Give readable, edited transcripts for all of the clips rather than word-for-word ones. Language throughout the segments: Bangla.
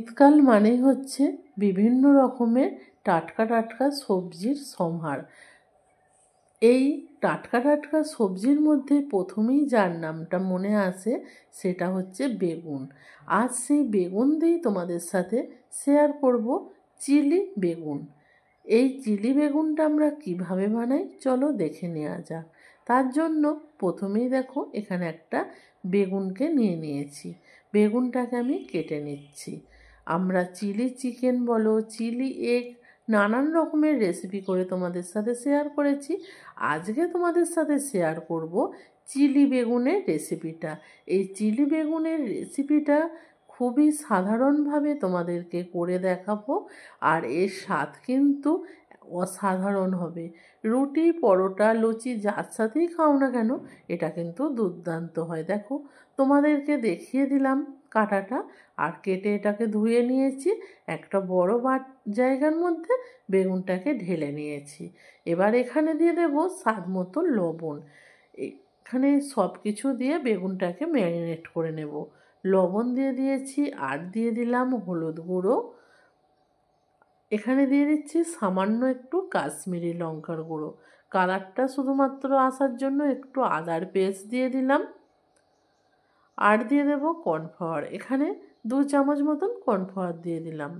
শীতকাল মানেই হচ্ছে বিভিন্ন রকমের টাটকা টাটকা সবজির সম্ভার। এই টাটকা টাটকা সবজির মধ্যে প্রথমেই যার নামটা মনে আসে সেটা হচ্ছে বেগুন। আজ সেই বেগুন দিয়েই তোমাদের সাথে শেয়ার করব চিলি বেগুন। এই চিলি বেগুনটা আমরা কিভাবে বানাই চলো দেখে নেওয়া যাক। তার জন্য প্রথমেই দেখো এখানে একটা বেগুনকে নিয়ে নিয়েছি। বেগুনটাকে আমি কেটে নিচ্ছি। আমরা চিলি চিকেন বলো, চিলি এগ, নানান রকমের রেসিপি করে তোমাদের সাথে শেয়ার করেছি। আজকে তোমাদের সাথে শেয়ার করব চিলি বেগুনের রেসিপিটা। এই চিলি বেগুনের রেসিপিটা খুবই সাধারণভাবে তোমাদেরকে করে দেখাবো, আর এর স্বাদ কিন্তু অসাধারণ হবে। রুটি, পরোটা, লুচি যার সাথেই খাও না কেন এটা কিন্তু দুর্দান্ত হয়। দেখো তোমাদেরকে দেখিয়ে দিলাম কাটাটা, আর কেটে এটাকে ধুয়ে নিয়েছি। একটা বড় জায়গার মধ্যে বেগুনটাকে ঢেলে নিয়েছি। এবার এখানে দিয়ে দেবো স্বাদ মতো লবণ। এখানে সব কিছু দিয়ে বেগুনটাকে ম্যারিনেট করে নেব। লবণ দিয়ে দিয়েছি, আর দিয়ে দিলাম হলুদ গুঁড়ো। এখানে দিয়ে দিচ্ছি সামান্য একটু কাশ্মীরি লঙ্কার গুঁড়ো। কালারটা শুধুমাত্র আসার জন্য একটু আদার পেস্ট দিয়ে দিলাম। আর দিয়ে দেবো কর্নফ্লাওয়ার। এখানে 2 চামচ মতন কর্নফ্লাওয়ার দিয়ে দিলাম।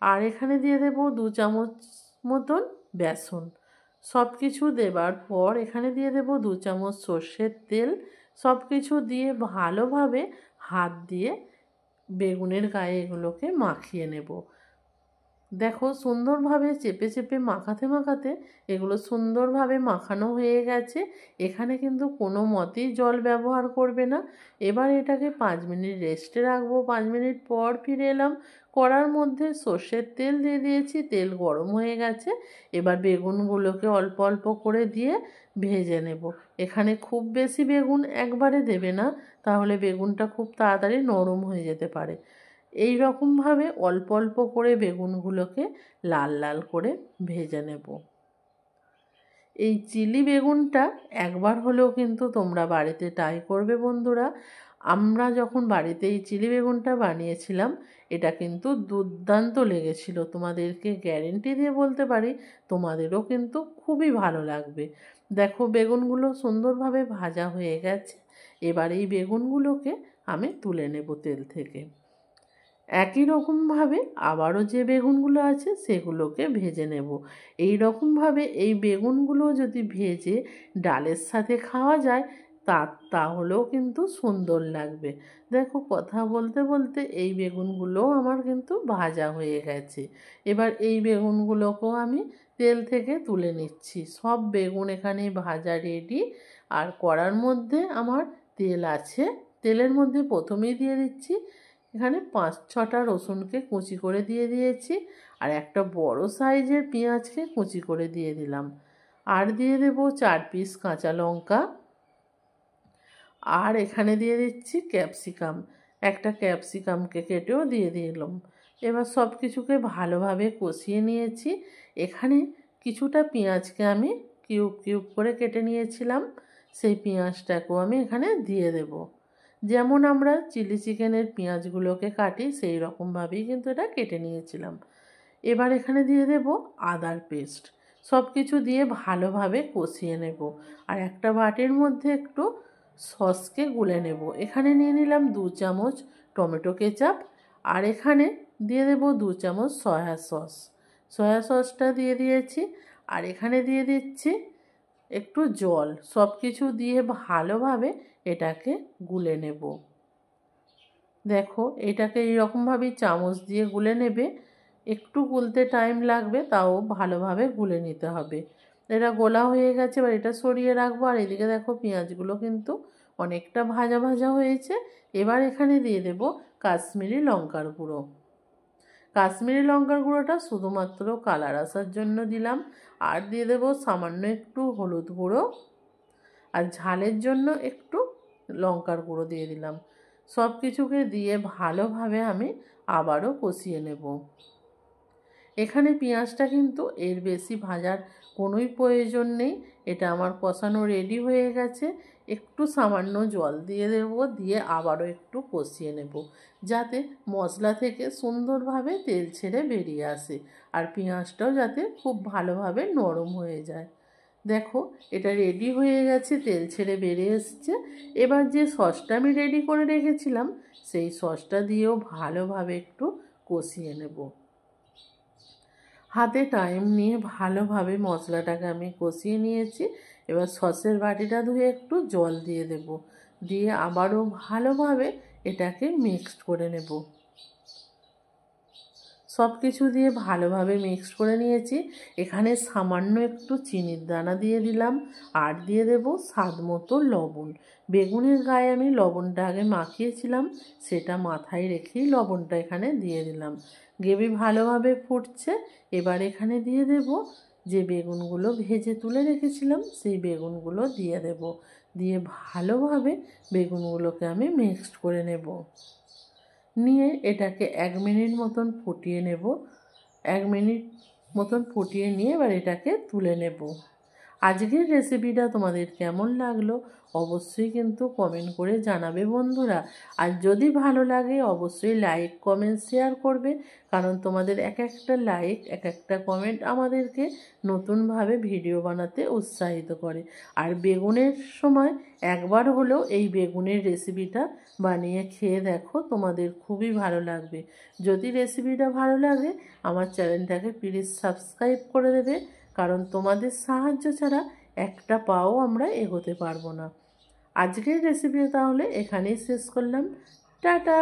আর এখানে দিয়ে দেবো 2 চামচ মতন বেসন। সব কিছু দেবার পর এখানে দিয়ে দেবো 2 চামচ সর্ষের তেল। সব কিছু দিয়ে ভালোভাবে হাত দিয়ে বেগুনের গায়ে এগুলোকে মাখিয়ে নেব। দেখো সুন্দরভাবে চেপে চেপে মাখাতে মাখাতে এগুলো সুন্দরভাবে মাখানো হয়ে গেছে। এখানে কিন্তু কোনো মতেই জল ব্যবহার করবে না। এবার এটাকে 5 মিনিট রেস্টে রাখবো। 5 মিনিট পর ফিরে এলাম। কড়ার মধ্যে সর্ষের তেল দিয়ে দিয়েছি, তেল গরম হয়ে গেছে। এবার বেগুনগুলোকে অল্প অল্প করে দিয়ে ভেজে নেব। এখানে খুব বেশি বেগুন একবারে দেবে না, তাহলে বেগুনটা খুব তাড়াতাড়ি নরম হয়ে যেতে পারে। এই রকমভাবে অল্প অল্প করে বেগুনগুলোকে লাল লাল করে ভেজে নেব। এই চিলি বেগুনটা একবার হলেও কিন্তু তোমরা বাড়িতে ট্রাই করবে বন্ধুরা। আমরা যখন বাড়িতে এই চিলি বেগুনটা বানিয়েছিলাম এটা কিন্তু দুর্দান্ত লেগেছিল। তোমাদেরকে গ্যারেন্টি দিয়ে বলতে পারি তোমাদেরও কিন্তু খুবই ভালো লাগবে। দেখো বেগুনগুলো সুন্দরভাবে ভাজা হয়ে গেছে। এবার এই বেগুনগুলোকে আমি তুলে নেব তেল থেকে। একই রকমভাবে আবারও যে বেগুনগুলো আছে সেগুলোকে ভেজে নেব। এই রকমভাবে এই বেগুনগুলো যদি ভেজে ডালের সাথে খাওয়া যায় তাহলেও কিন্তু সুন্দর লাগবে। দেখো কথা বলতে বলতে এই বেগুনগুলো আমার কিন্তু ভাজা হয়ে গেছে। এবার এই বেগুনগুলোকেও আমি তেল থেকে তুলে নিচ্ছি। সব বেগুন এখানে ভাজা রেডি। আর কড়ার মধ্যে আমার তেল আছে। তেলের মধ্যে প্রথমেই দিয়ে দিচ্ছি এখানে 5-6টা রসুনকে কুচি করে দিয়ে দিয়েছি, আর একটা বড় সাইজের পেঁয়াজকে কুচি করে দিয়ে দিলাম। আর দিয়ে দেব 4 পিস কাঁচা লঙ্কা। আর এখানে দিয়ে দিচ্ছি ক্যাপসিকাম। একটা ক্যাপসিকামকে কেটেও দিয়ে দিলাম। এবার সব কিছুকে ভালোভাবে কষিয়ে নিয়েছি। এখানে কিছুটা পেঁয়াজকে আমি কিউব কিউব করে কেটে নিয়েছিলাম, সেই পেঁয়াজটাকেও আমি এখানে দিয়ে দেব। যেমন আমরা চিলি চিকেনের পেঁয়াজগুলোকে কাটি সেই রকমভাবেই কিন্তু এটা কেটে নিয়েছিলাম। এবার এখানে দিয়ে দেব আদার পেস্ট। সব কিছু দিয়ে ভালোভাবে কষিয়ে নেব। আর একটা বাটির মধ্যে একটু সসকে গুলে নেব। এখানে নিয়ে নিলাম 2 চামচ টমেটো কেচাপ। আর এখানে দিয়ে দেব 2 চামচ সয়া সস। সয়া সসটা দিয়ে দিয়েছি। আর এখানে দিয়ে দিচ্ছি একটু জল। সব কিছু দিয়ে ভালোভাবে এটাকে গুলে নেব। দেখো এটাকে এইরকমভাবেই চামচ দিয়ে গুলে নেবে। একটু গুলতে টাইম লাগবে, তাও ভালোভাবে গুলে নিতে হবে। এটা গোলা হয়ে গেছে, এবার এটা সরিয়ে রাখবো। আর এদিকে দেখো পেঁয়াজগুলো কিন্তু অনেকটা ভাজা ভাজা হয়েছে। এবার এখানে দিয়ে দেব কাশ্মীরি লঙ্কার গুঁড়ো। কাশ্মীরি লঙ্কার গুঁড়োটা শুধুমাত্র কালার আসার জন্য দিলাম। আর দিয়ে দেব সামান্য একটু হলুদ গুঁড়ো, আর ঝালের জন্য একটু লঙ্কার গুঁড়ো দিয়ে দিলাম। সব কিছুকে দিয়ে ভালোভাবে আমি আবারও কষিয়ে নেব। এখানে পেঁয়াজটা কিন্তু এর বেশি ভাজার কোনোই প্রয়োজন নেই। এটা আমার কষানো রেডি হয়ে গেছে। একটু সামান্য জল দিয়ে দেব, দিয়ে আবারও একটু কষিয়ে নেব, যাতে মশলা থেকে সুন্দরভাবে তেল ছেড়ে বেরিয়ে আসে আর পেঁয়াজটাও যাতে খুব ভালোভাবে নরম হয়ে যায়। দেখো এটা রেডি হয়ে গেছে, তেল ছেড়ে বেরিয়ে এসছে। এবার যে সসটা আমি রেডি করে রেখেছিলাম সেই সসটা দিয়েও ভালোভাবে একটু কষিয়ে নেব। হাতে টাইম নিয়ে ভালোভাবে মশলাটাকে আমি কষিয়ে নিয়েছি। এবার সসের বাটিটা ধুয়ে একটু জল দিয়ে দেব, দিয়ে আবারও ভালোভাবে এটাকে মিক্সড করে নেব। সব কিছু দিয়ে ভালোভাবে মিক্সড করে নিয়েছি। এখানে সামান্য একটু চিনির দানা দিয়ে দিলাম, আর দিয়ে দেব স্বাদ মতো লবণ। বেগুনের গায়ে আমি লবণটা আগে মাখিয়েছিলাম, সেটা মাথায় রেখেই লবণটা এখানে দিয়ে দিলাম। গ্রেভি ভালোভাবে ফুটছে। এবার এখানে দিয়ে দেব যে বেগুনগুলো ভেজে তুলে রেখেছিলাম, সেই বেগুনগুলো দিয়ে দেব, দিয়ে ভালোভাবে বেগুনগুলোকে আমি মিক্সড করে নেব। নিয়ে এটাকে 1 মিনিট মতন ফুটিয়ে নেব। 1 মিনিট মতন ফুটিয়ে নিয়ে এবার এটাকে তুলে নেব। আজকের রেসিপিটা তোমাদের কেমন লাগলো অবশ্যই কিন্তু কমেন্ট করে জানাবে বন্ধুরা। আর যদি ভালো লাগে অবশ্যই লাইক কমেন্ট শেয়ার করবে, কারণ তোমাদের এক একটা লাইক এক একটা কমেন্ট আমাদেরকে নতুনভাবে ভিডিও বানাতে উৎসাহিত করে। আর বেগুনের সময় একবার হলেও এই বেগুনের রেসিপিটা বানিয়ে খেয়ে দেখো, তোমাদের খুবই ভালো লাগবে। যদি রেসিপিটা ভালো লাগে আমার চ্যানেলটাকে প্লিজ সাবস্ক্রাইব করে দেবে, কারণ তোমাদের সাহায্য ছাড়া একটা পাও আমরা এগোতে পারবো না। আজকের রেসিপি তাহলে এখানেই শেষ করলাম। টাটা।